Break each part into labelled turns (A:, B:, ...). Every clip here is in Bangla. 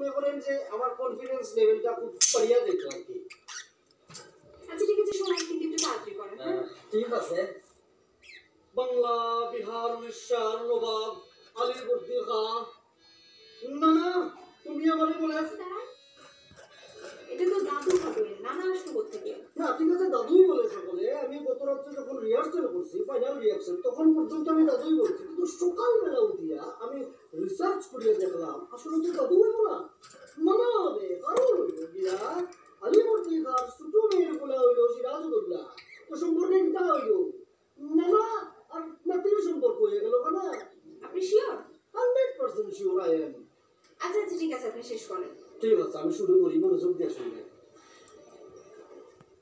A: মনে করেন যে আমার কনফিডেন্স লেভেলটা খুব বাড়িয়া যেত আর কি।
B: আচ্ছা ঠিক আছে, শোনাই কিন্তু একটু তাড়াতাড়ি করেন।
A: ঠিক আছে। বাংলা, বিহার, উড়িষ্যার নবাব আলীবর্দী খাঁ। না না, তুমি আমারে বলে
B: এটা তো দাদু হবে, নানা আসবো থেকে।
A: না ঠিক আছে, দাদুই বলে সকলে। আমি গত রাত্রে যখন রিহার্সাল করছি ফাইনাল রিয়াকশন, তখন পর্যন্ত আমি দাদুই বলছি, কিন্তু সকালবেলা উঠিয়া আমি রিসার্চ করিয়া দেখলাম আসলে তো দাদু হইব না, মামা হবে। কারণ হইল গিয়া আলীবর্দী খাঁর ছোট মেয়ের বলা হইল সিরাজউদ্দৌলা। তো সম্পর্কে কিতা হইল মামা আর নাতির সম্পর্ক হয়ে গেল না।
B: আপনি শিওর?
A: 100% sure I am.
B: আচ্ছা আচ্ছা ঠিক আছে, আপনি শেষ করেন।
A: ঠিক আছে, আমি শুরু করি, মনোযোগ দিয়ে শুনবে।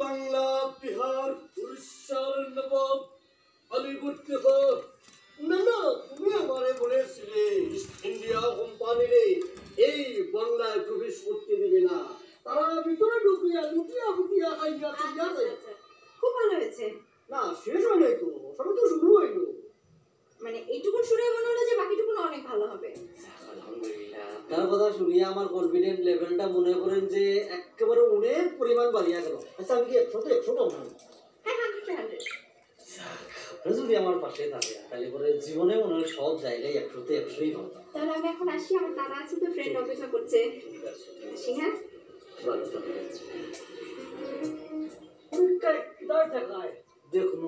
A: বাংলা, বিহার, উড়িষ্যার নবাব আলীবর্দী খাঁ। না না, তুমি আমারে বলেছিলে ইন্ডিয়া কোম্পানিরে এই বাংলায় প্রবেশ করতে দেবে না, তারা ভিতরে ঢুকিয়া লুটিয়া ফুটিয়া খাইয়া চলিয়া যায়।
B: খুব ভালো হয়েছে।
A: না শেষ হয় নাই তো, সবে তো শুরু হইলো।
B: মানে এইটুকুন শুনে মনে হলো যে বাকিটুকুন অনেক ভালো হবে।
A: তার কথা শুনিয়া আমার কনফিডেন্ট লেভেলটা মনে করেন যে একেবারে অনেক পরিমাণ বাড়িয়া গেল। আচ্ছা আমি কি 100 পাবো?
B: হ্যাঁ 100
A: যদি আমার পাশে থাকে তাহলে পরে জীবনে মনে হয় সব জায়গায় 100-100ই পাবো।
B: তাহলে আমি এখন আসি, আমার তারা আছে তো, ফ্রেন্ড অপেক্ষা করছে। আসি হ্যাঁ।
A: ভালো থাকবে। দেখুন